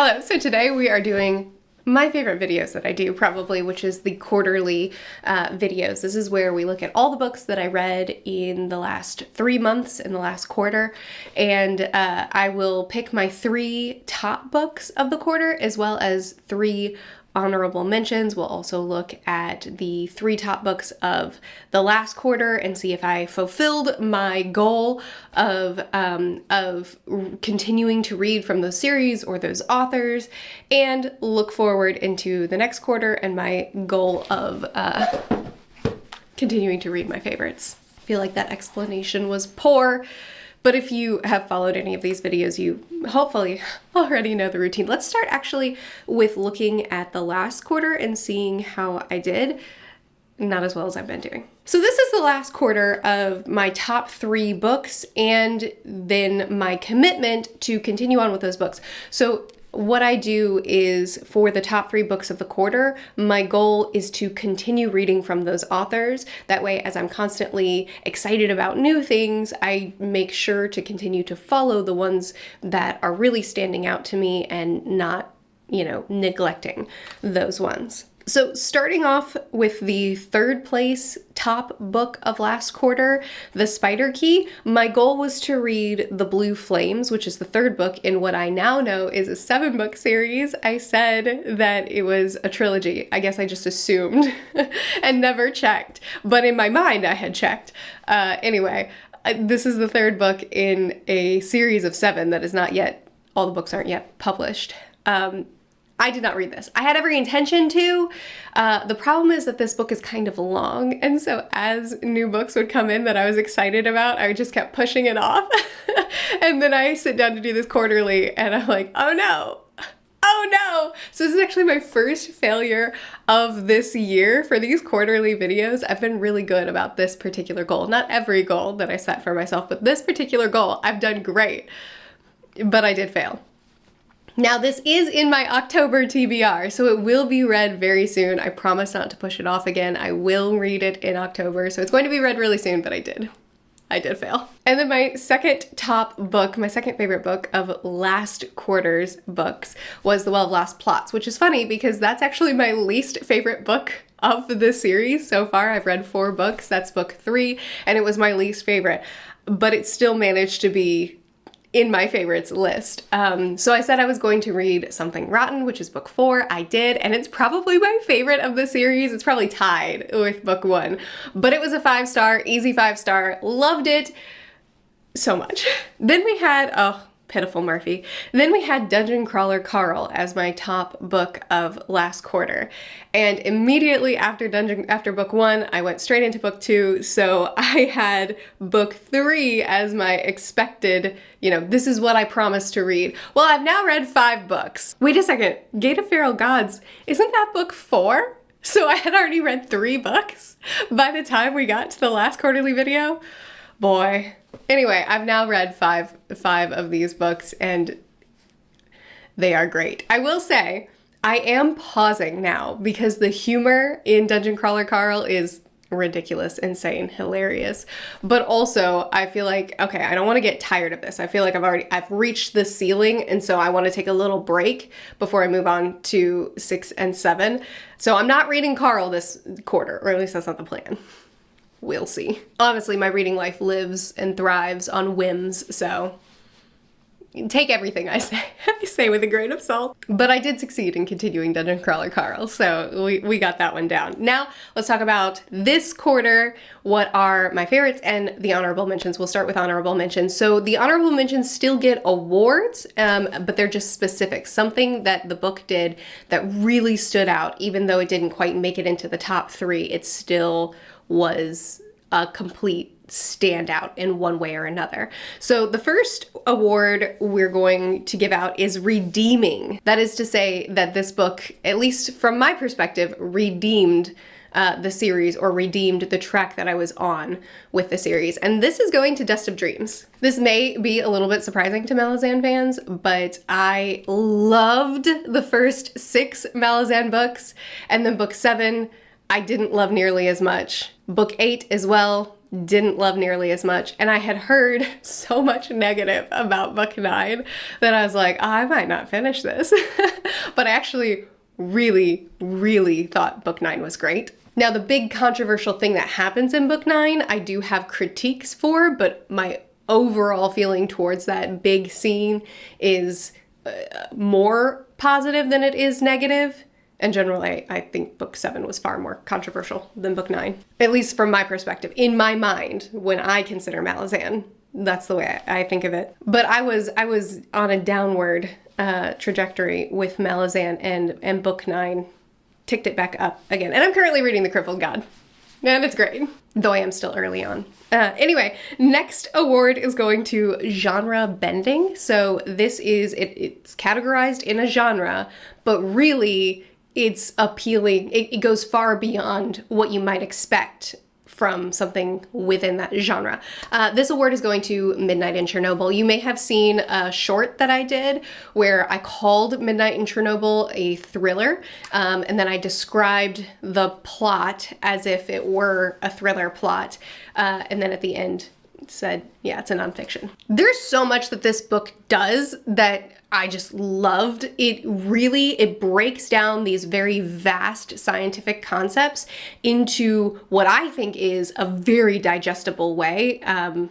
Hello, so today we are doing my favorite videos that I do probably, which is the quarterly videos. This is where we look at all the books that I read in the last 3 months, in the last quarter, and I will pick my 3 top books of the quarter as well as 3 honorable mentions. We'll also look at the 3 top books of the last quarter and see if I fulfilled my goal of continuing to read from those series or those authors, and look forward into the next quarter and my goal of continuing to read my favorites. I feel like that explanation was poor, but if you have followed any of these videos, you hopefully already know the routine. Let's start actually with looking at the last quarter and seeing how I did. Not as well as I've been doing. So this is the last quarter of my top 3 books and then my commitment to continue on with those books. So what I do is, for the top 3 books of the quarter, my goal is to continue reading from those authors. That way, as I'm constantly excited about new things, I make sure to continue to follow the ones that are really standing out to me and not, neglecting those ones. So starting off with the 3rd place top book of last quarter, The Spider Key, my goal was to read The Blue Flames, which is the 3rd book in what I now know is a 7-book series. I said that it was a trilogy. I guess I just assumed and never checked, but in my mind I had checked. Anyway, this is the 3rd book in a series of 7 that is not yet, all the books aren't yet published. I did not read this. I had every intention to. The problem is that this book is kind of long, and so as new books would come in that I was excited about, I just kept pushing it off. And then I sit down to do this quarterly, and I'm like, oh no. Oh no! So this is actually my first failure of this year for these quarterly videos. I've been really good about this particular goal. Not every goal that I set for myself, but this particular goal, I've done great. But I did fail. Now this is in my October TBR, so it will be read very soon. I promise not to push it off again. I will read it in October, so it's going to be read really soon, but I did fail. And then my second top book, my second favorite book of last quarter's books was The Well of Lost Plots, which is funny because that's actually my least favorite book of this series so far. I've read 4 books, that's book 3, and it was my least favorite, but it still managed to be in my favorites list. So I said I was going to read Something Rotten, which is book 4. I did, and it's probably my favorite of the series. It's probably tied with book 1, but it was a 5-star, easy 5-star, loved it so much. Then we had, oh, pitiful Murphy. Then we had Dungeon Crawler Carl as my top book of last quarter. And immediately after book 1, I went straight into book 2. So I had book 3 as my expected, this is what I promised to read. Well, I've now read 5 books. Wait a second, Gate of Feral Gods, isn't that book 4? So I had already read 3 books by the time we got to the last quarterly video. Boy. Anyway, I've now read 5 of these books, and they are great. I will say, I am pausing now because the humor in Dungeon Crawler Carl is ridiculous, insane, hilarious. But also, I feel like, okay, I don't want to get tired of this. I feel like I've reached the ceiling, and so I want to take a little break before I move on to 6 and 7. So I'm not reading Carl this quarter, or at least that's not the plan. We'll see. Honestly, my reading life lives and thrives on whims, so take everything I say with a grain of salt. But I did succeed in continuing Dungeon Crawler Carl, so we got that one down. Now, let's talk about this quarter, what are my favorites and the honorable mentions. We'll start with honorable mentions. So the honorable mentions still get awards, but they're just specific. Something that the book did that really stood out, even though it didn't quite make it into the top 3, it still was a complete standout in one way or another. So the first award we're going to give out is redeeming. That is to say that this book, at least from my perspective, redeemed the series, or redeemed the track that I was on with the series. And this is going to Dust of Dreams. This may be a little bit surprising to Malazan fans, but I loved the first 6 Malazan books, and then book 7 I didn't love nearly as much. Book 8 as well, didn't love nearly as much. And I had heard so much negative about book 9 that I was like, oh, I might not finish this. But I actually really, really thought book 9 was great. Now, the big controversial thing that happens in book 9, I do have critiques for, but my overall feeling towards that big scene is more positive than it is negative. And generally, I think book 7 was far more controversial than book 9, at least from my perspective. In my mind, when I consider Malazan, that's the way I think of it. But I was on a downward trajectory with Malazan, and book 9 ticked it back up again. And I'm currently reading The Crippled God, and it's great, though I am still early on. Anyway, next award is going to genre bending. So this is, it's categorized in a genre, but really it's appealing. It goes far beyond what you might expect from something within that genre. This award is going to Midnight in Chernobyl. You may have seen a short that I did where I called Midnight in Chernobyl a thriller, and then I described the plot as if it were a thriller plot, and then at the end said, yeah, it's a nonfiction. There's so much that this book does that I just loved. It breaks down these very vast scientific concepts into what I think is a very digestible way.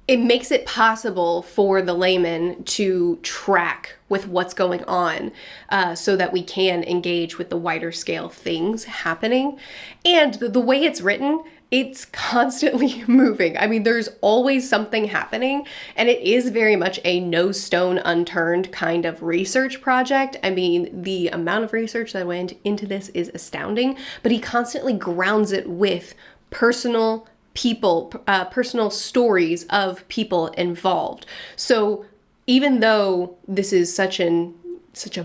It makes it possible for the layman to track with what's going on, so that we can engage with the wider scale things happening. And the way it's written, it's constantly moving. I mean, there's always something happening, and it is very much a no stone unturned kind of research project. I mean, the amount of research that went into this is astounding, but he constantly grounds it with personal people, personal stories of people involved. So even though this is such a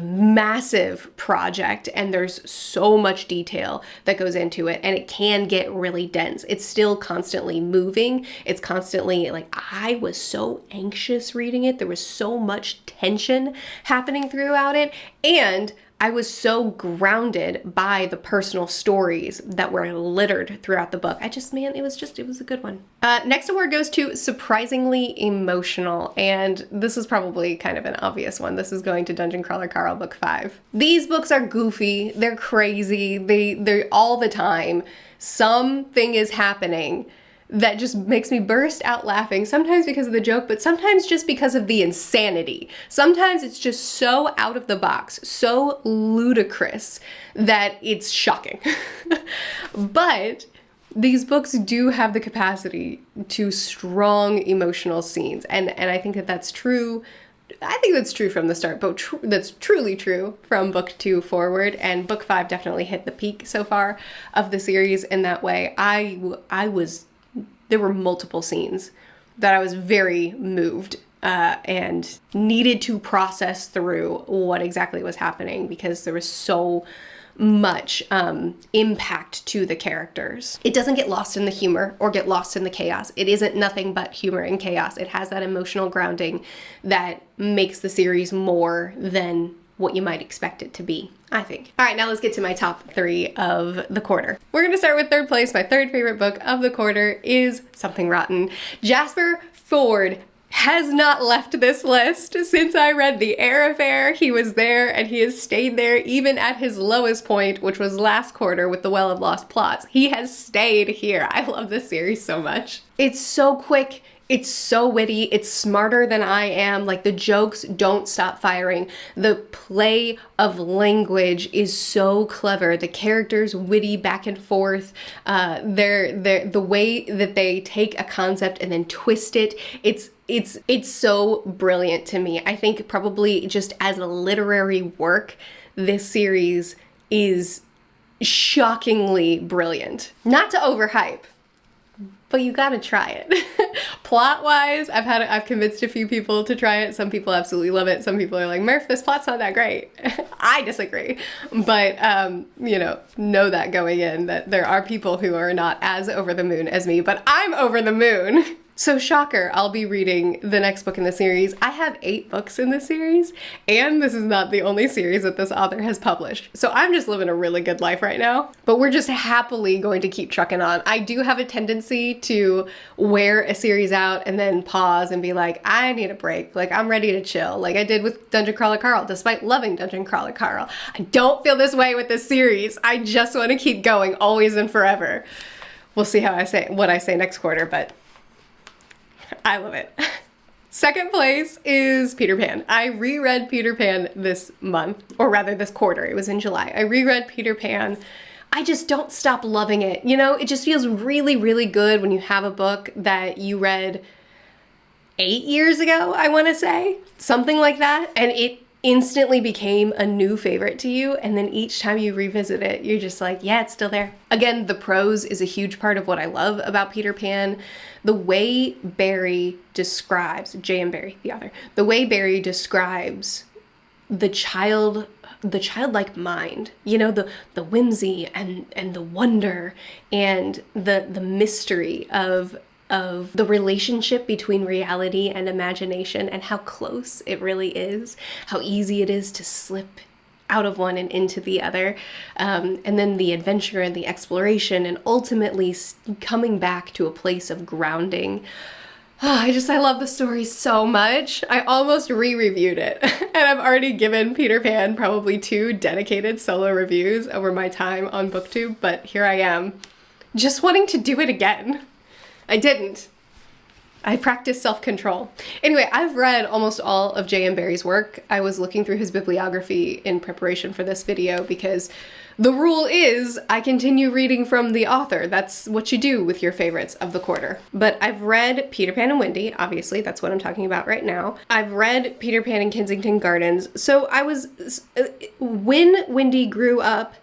massive project and there's so much detail that goes into it, and it can get really dense, it's still constantly moving. It's constantly like, I was so anxious reading it. There was so much tension happening throughout it, and I was so grounded by the personal stories that were littered throughout the book. It was a good one. Next award goes to Surprisingly Emotional, and this is probably kind of an obvious one. This is going to Dungeon Crawler Carl, book 5. These books are goofy, they're crazy, they're all the time. Something is happening that just makes me burst out laughing, sometimes because of the joke, but sometimes just because of the insanity. Sometimes it's just so out of the box, so ludicrous that it's shocking. But these books do have the capacity to strong emotional scenes, and I think that that's true. I think that's true from the start, but that's truly true from book 2 forward, and book 5 definitely hit the peak so far of the series in that way. There were multiple scenes that I was very moved and needed to process through what exactly was happening, because there was so much impact to the characters. It doesn't get lost in the humor or get lost in the chaos. It isn't nothing but humor and chaos. It has that emotional grounding that makes the series more than what you might expect it to be, I think. All right, now let's get to my top 3 of the quarter. We're gonna start with third place. My third favorite book of the quarter is Something Rotten. Jasper Fforde has not left this list since I read The Air Affair. He was there, and he has stayed there even at his lowest point, which was last quarter with The Well of Lost Plots. He has stayed here. I love this series so much. It's so quick. It's so witty. It's smarter than I am. Like, the jokes don't stop firing. The play of language is so clever. The characters witty back and forth. The way that they take a concept and then twist it. It's so brilliant to me. I think probably just as a literary work, this series is shockingly brilliant. Not to overhype, but you gotta try it. Plot-wise, I've convinced a few people to try it. Some people absolutely love it. Some people are like, Murph, this plot's not that great. I disagree. But, know that going in, that there are people who are not as over the moon as me, but I'm over the moon So shocker, I'll be reading the next book in the series. I have 8 books in the series, and this is not the only series that this author has published. So I'm just living a really good life right now, but we're just happily going to keep trucking on. I do have a tendency to wear a series out and then pause and be like, I need a break. Like, I'm ready to chill, like I did with Dungeon Crawler Carl, despite loving Dungeon Crawler Carl. I don't feel this way with this series. I just want to keep going always and forever. We'll see what I say next quarter, but I love it. Second place is Peter Pan. I reread Peter Pan this month, or rather this quarter. It was in July. I reread Peter Pan. I just don't stop loving it. You know, it just feels really, really good when you have a book that you read 8 years ago, I want to say. Something like that. And it instantly became a new favorite to you, and then each time you revisit it, you're just like, yeah, it's still there. Again, the prose is a huge part of what I love about Peter Pan. The way Barry describes, J.M. Barrie, the author, the way Barry describes the childlike mind, you know, the whimsy and the wonder and the mystery of the relationship between reality and imagination, and how close it really is, how easy it is to slip out of one and into the other, and then the adventure and the exploration, and ultimately coming back to a place of grounding. I love the story so much. I almost re-reviewed it, and I've already given Peter Pan probably 2 dedicated solo reviews over my time on BookTube, but here I am, just wanting to do it again. I didn't. I practiced self-control. Anyway, I've read almost all of J.M. Barrie's work. I was looking through his bibliography in preparation for this video because the rule is I continue reading from the author. That's what you do with your favorites of the quarter. But I've read Peter Pan and Wendy, obviously, that's what I'm talking about right now. I've read Peter Pan and Kensington Gardens. So when Wendy grew up,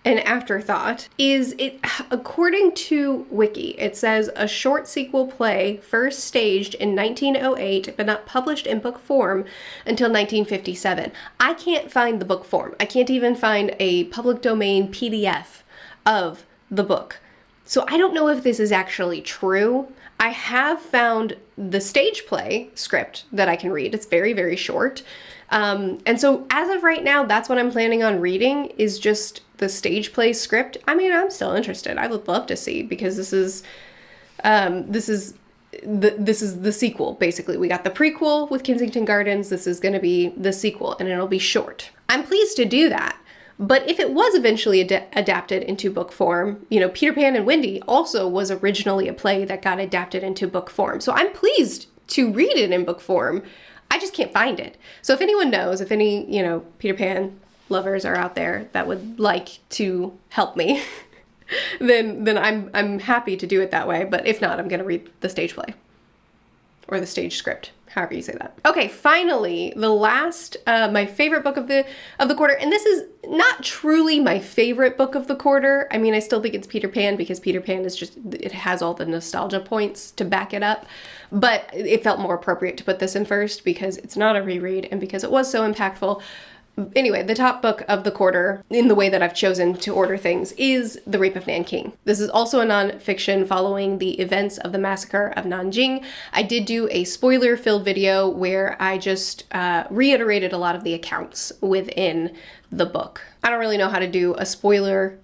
an afterthought is it, according to Wiki, it says a short sequel play first staged in 1908 but not published in book form until 1957. I can't find the book form. I can't even find a public domain PDF of the book. So I don't know if this is actually true. I have found the stage play script that I can read. It's very, very short. And so as of right now, that's what I'm planning on reading, is just the stage play script. I mean, I'm still interested. I would love to see, because this is the sequel, basically. We got the prequel with Kensington Gardens. This is going to be the sequel, and it'll be short. I'm pleased to do that. But if it was eventually adapted into book form, you know, Peter Pan and Wendy also was originally a play that got adapted into book form. So I'm pleased to read it in book form. I just can't find it. So if anyone knows, if any, you know, Peter Pan lovers are out there that would like to help me, then I'm happy to do it that way. But if not, I'm going to read the stage play or the stage script, however you say that. Okay, finally, the last, my favorite book of the quarter, and this is not truly my favorite book of the quarter. I mean, I still think it's Peter Pan, because Peter Pan is just, it has all the nostalgia points to back it up, but it felt more appropriate to put this in first because it's not a reread and because it was so impactful. Anyway, the top book of the quarter, in the way that I've chosen to order things, is The Rape of Nanking. This is also a nonfiction following the events of the massacre of Nanjing. I did do a spoiler-filled video where I just reiterated a lot of the accounts within the book. I don't really know how to do a spoiler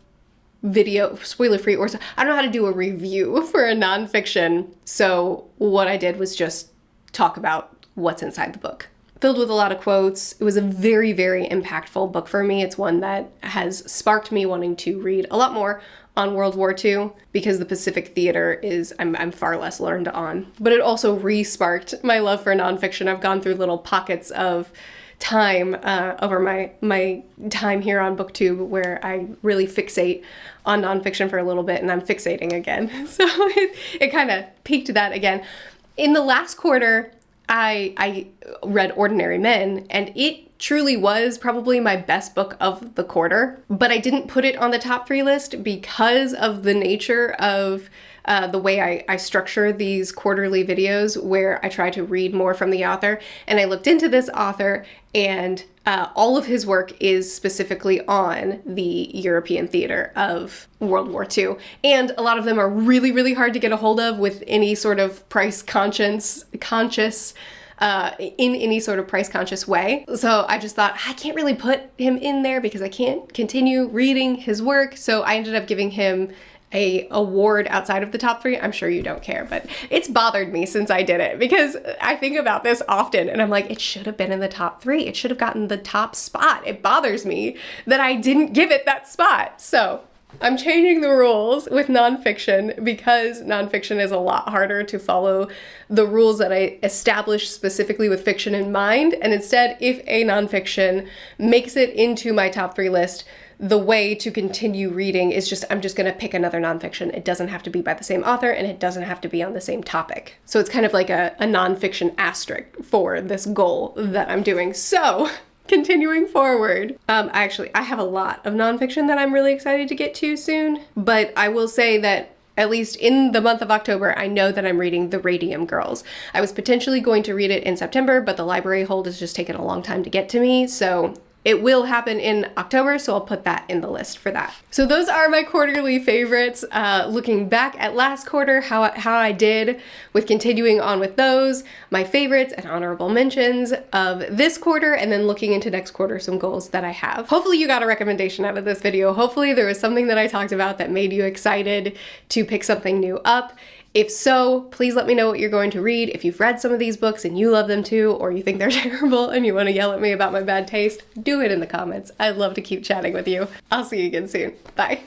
video, spoiler-free, or I don't know how to do a review for a nonfiction, so what I did was just talk about what's inside the book. Filled with a lot of quotes. It was a very, very impactful book for me. It's one that has sparked me wanting to read a lot more on World War II, because the Pacific Theater is, I'm far less learned on. But it also re-sparked my love for nonfiction. I've gone through little pockets of time over my time here on BookTube where I really fixate on nonfiction for a little bit, and I'm fixating again. So it kind of peaked that again. In the last quarter, I read Ordinary Men, and it truly was probably my best book of the quarter, but I didn't put it on the top 3 list because of the nature of the way I structure these quarterly videos where I try to read more from the author. And I looked into this author, and all of his work is specifically on the European theater of World War II. And a lot of them are really, really hard to get a hold of with any sort of price conscious in any sort of price conscious way. So I just thought, I can't really put him in there because I can't continue reading his work. So I ended up giving him a award outside of the top 3. I'm sure you don't care, but it's bothered me since I did it because I think about this often and I'm like, it should have been in the top 3. It should have gotten the top spot. It bothers me that I didn't give it that spot. So I'm changing the rules with nonfiction because nonfiction is a lot harder to follow the rules that I established specifically with fiction in mind. And instead, if a nonfiction makes it into my top 3 list, the way to continue reading is I'm just gonna pick another nonfiction. It doesn't have to be by the same author and it doesn't have to be on the same topic. So it's kind of like a nonfiction asterisk for this goal that I'm doing. So continuing forward, I have a lot of nonfiction that I'm really excited to get to soon, but I will say that at least in the month of October, I know that I'm reading The Radium Girls. I was potentially going to read it in September, but the library hold has just taken a long time to get to me, so it will happen in October, so I'll put that in the list for that. So those are my quarterly favorites. Looking back at last quarter, how I did with continuing on with those, my favorites and honorable mentions of this quarter, and then looking into next quarter, some goals that I have. Hopefully you got a recommendation out of this video. Hopefully there was something that I talked about that made you excited to pick something new up. If so, please let me know what you're going to read. If you've read some of these books and you love them too, or you think they're terrible and you want to yell at me about my bad taste, do it in the comments. I'd love to keep chatting with you. I'll see you again soon. Bye.